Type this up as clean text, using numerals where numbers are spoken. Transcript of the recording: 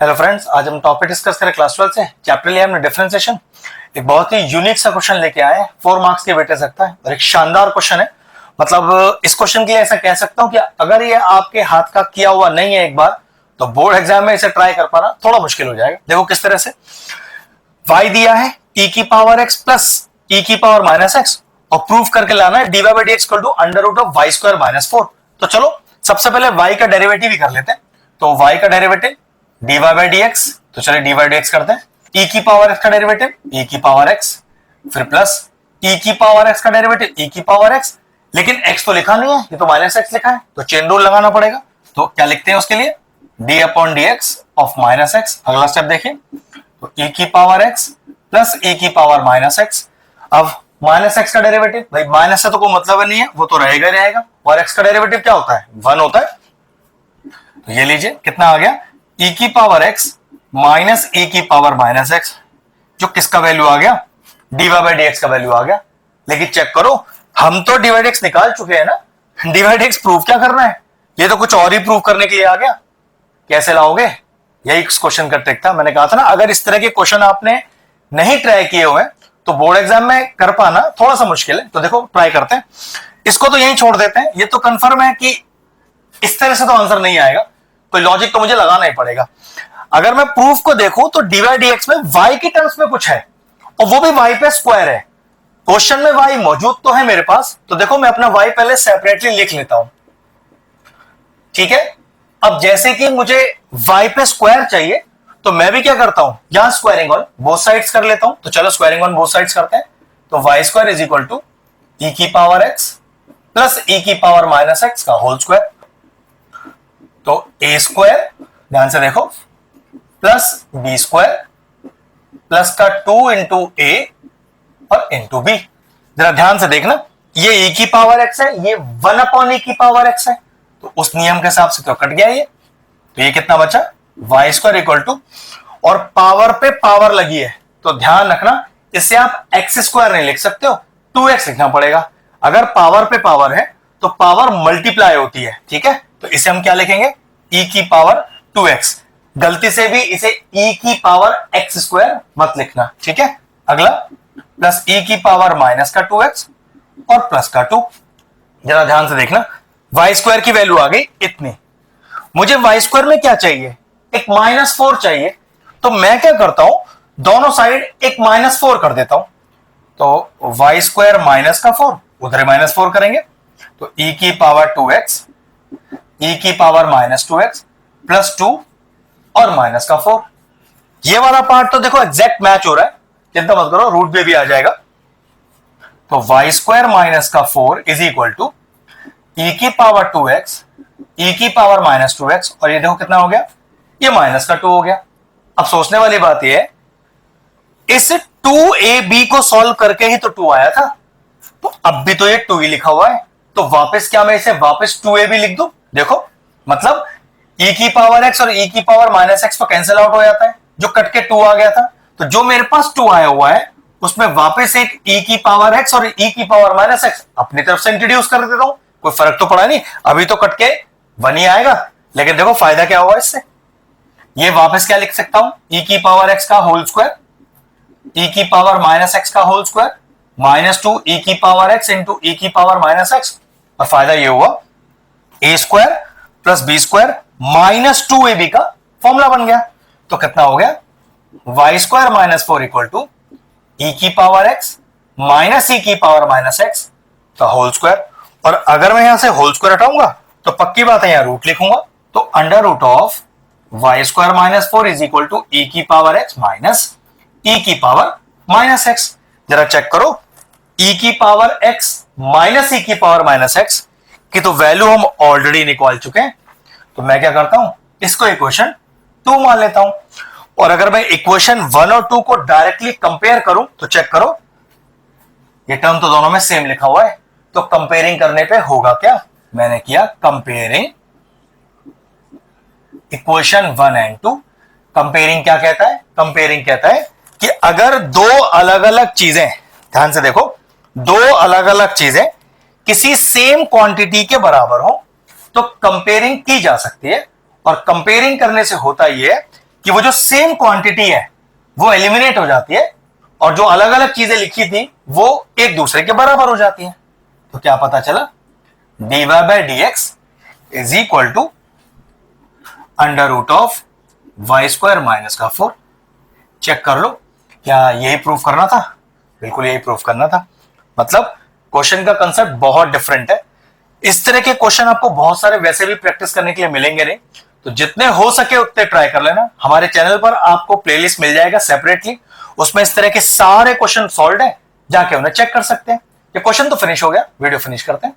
Hello friends, आज हम topic discuss करें क्लास 12 से। चैप्टर लिया हमने डिफरेंशिएशन। एक बहुत ही यूनिक सा क्वेश्चन लेके आए हैं, 4 मार्क्स के वेटेज सकता है और एक शानदार क्वेश्चन है। मतलब इस क्वेश्चन के लिए ऐसा कह सकता हूं कि अगर ये आपके हाथ का किया हुआ नहीं है एक बार, तो बोर्ड एग्जाम में इसे ट्राई कर पाना थोड़ा मुश्किल हो जाएगा। देखो किस तरह से y दिया है e की पावर x प्लस e की पावर माइनस एक्स और प्रूफ करके लाना है dy by dx equal to under root of y square minus 4। तो चलो सबसे पहले y का डेरिवेटिव ही कर लेते हैं। तो y का डेरिवेटिव dy by dx, तो चलिए dy by dx करते हैं। e की पावर x का डेरिवेटिव e की पावर x, फिर प्लस e की पावर x का डेरिवेटिव e की पावर x, लेकिन x तो लिखा नहीं है, ये तो माइनस x लिखा है, तो चेन रूल लगाना पड़ेगा। तो क्या लिखते हैं उसके लिए, d upon dx of minus x। अगला स्टेप देखिए, तो e की पावर x प्लस e की पावर माइनस x। अब माइनस x का डेरिवेटिव, भाई माइनस से तो कोई मतलब नहीं है, वो तो रहेगा ही रहेगा, और x का डेरिवेटिव क्या होता है, 1 होता है। तो ये लीजिए कितना आ गया, e की पावर x माइनस e की पावर माइनस x, जो किसका वैल्यू आ गया, dy by dx का वैल्यू आ गया। लेकिन चेक करो, हम तो dy by dx निकाल चुके हैं ना, dy by dx प्रूव क्या करना है, ये तो कुछ और ही प्रूव करने के लिए आ गया। कैसे लाओगे, यही क्वेश्चन का ट्रिक था। मैंने कहा था ना, अगर इस तरह के क्वेश्चन आपने नहीं ट्राई किए हुए तो बोर्ड एग्जाम में कर पाना थोड़ा सा मुश्किल है। तो देखो ट्राई करते हैं, इसको तो यहीं छोड़ देते हैं। ये तो कंफर्म है कि इस तरह से तो आंसर नहीं आएगा, कोई लॉजिक तो मुझे लगाना ही पड़ेगा। अगर मैं प्रूफ को देखूं तो dy dx में y की टर्म्स में कुछ है, और वो भी y पे स्क्वायर है। क्वेश्चन में y मौजूद तो है मेरे पास, तो देखो मैं अपना y पहले सेपरेटली लिख लेता हूं, ठीक है। अब जैसे कि मुझे y पे स्क्वायर चाहिए, तो मैं भी क्या करता हूं, यहां स्क्वायरिंग ऑन बोथ साइड्स कर लेता हूं। तो चलो स्क्वायरिंग ऑन बोथ साइड्स करते हैं। तो y square is equal to e की पावर x प्लस e की पावर माइनस x का होल स्क्वायर। तो a स्क्वायर, ध्यान से देखो, प्लस b स्क्वायर प्लस का 2 इंटू a और इंटू b। जरा ध्यान से देखना, ये e की पावर x है, ये 1 अपॉन e की पावर x है, तो उस नियम के हिसाब से तो कट गया ये। तो ये कितना बचा, y स्क्वायर इक्वल टू, और पावर पे पावर लगी है, तो ध्यान रखना इसे आप x स्क्वायर नहीं लिख सकते हो, 2x लिखना पड़ेगा। अगर पावर पे पावर है तो पावर मल्टीप्लाई होती है, ठीक है। तो इसे हम क्या लिखेंगे, e की पावर 2x। गलती से भी इसे e की पावर x स्क्वायर मत लिखना, ठीक है। अगला प्लस e की पावर माइनस का 2x और प्लस का 2। जरा ध्यान से देखना, y स्क्वायर की वैल्यू आ गई इतनी। मुझे y स्क्वायर में क्या चाहिए, एक -4 चाहिए। तो मैं क्या करता हूं, दोनों साइड एक -4 कर देता हूं। तो y स्क्वायर माइनस का 4, उधर -4 करेंगे, तो e की पावर 2x, e की पावर -2x प्लस 2 और माइनस का 4। ये वाला पार्ट तो देखो एग्जैक्ट मैच हो रहा है, चिंता मत करो, रूट में भी आ जाएगा। तो y स्क्वायर माइनस का 4 इज इक्वल टू e की पावर 2x, e की पावर -2x, और ये देखो कितना हो गया, ये माइनस का 2 हो गया। अब सोचने वाली बात ये है, इस 2ab को सॉल्व करके ही तो 2 आया था, तो अब भी तो ये 2 ही लिखा हुआ है, तो वापस क्या मैं इसे वापस 2ab लिख दूं। देखो मतलब e की पावर x और e की पावर माइनस x तो कैंसिल आउट हो जाता है, जो कट के 2 आ गया था। तो जो मेरे पास 2 आया हुआ है उसमें वापस एक e की पावर x और e की पावर माइनस x अपनी तरफ से इंट्रोड्यूस कर देता हूं। कोई फर्क तो पड़ा नहीं, अभी तो कट के 1 ही आएगा, लेकिन देखो फायदा क्या हुआ इससे, ये वापस क्या लिख सकता हूं, e की पावर x का होल स्क्वायर, e की पावर माइनस x का होल स्क्वायर, -2 e की पावर x इंटू e की पावर माइनस x। और फायदा ये हुआ, a square plus b square -2ab का फॉर्मूला बन गया। तो कितना हो गया, y square -4 equal to e की पावर x माइनस e की पावर माइनस x का होल स्क्वायर। और अगर मैं यहां से होल स्क्वायर हटाऊंगा तो पक्की बात है, यहां रूट लिखूंगा, तो under root of y square -4 is equal to e की पावर x माइनस e की पावर माइनस x। जरा चेक करो, e की पावर x माइनस e की पावर माइनस x की तो वैल्यू हम ऑलरेडी निकाल चुके हैं। तो मैं क्या करता हूं, इसको इक्वेशन 2 मान लेता हूं। और अगर मैं इक्वेशन 1 और 2 को डायरेक्टली कंपेयर करूं तो चेक करो, ये टर्म तो दोनों में सेम लिखा हुआ है, तो कंपेयरिंग करने पे होगा क्या, मैंने किया कंपेयरिंग इक्वेशन 1 एंड 2। कंपेयरिंग क्या कहता है, कंपेयरिंग कहता है कि अगर दो अलग अलग चीजें, ध्यान से देखो, दो अलग अलग चीजें किसी सेम क्वांटिटी के बराबर हो तो कंपेयरिंग की जा सकती है। और कंपेयरिंग करने से होता यह है कि वो जो सेम क्वांटिटी है वो एलिमिनेट हो जाती है और जो अलग अलग चीजें लिखी थी वो एक दूसरे के बराबर हो जाती है। तो क्या पता चला, dy by dx is equal to under root of y square minus का 4। चेक कर लो, क्या यही प्रूफ करना था? बिल्कुल यही प्रूफ करना था। मतलब क्वेश्चन का कंसेप्ट बहुत डिफरेंट है। इस तरह के क्वेश्चन आपको बहुत सारे वैसे भी प्रैक्टिस करने के लिए मिलेंगे नहीं, तो जितने हो सके उतने ट्राई कर लेना। हमारे चैनल पर आपको प्लेलिस्ट मिल जाएगा सेपरेटली, उसमें इस तरह के सारे क्वेश्चन सॉल्व है, जाके उन्हें चेक कर सकते हैं। ये क्वेश्चन तो फिनिश हो गया, वीडियो फिनिश करते हैं।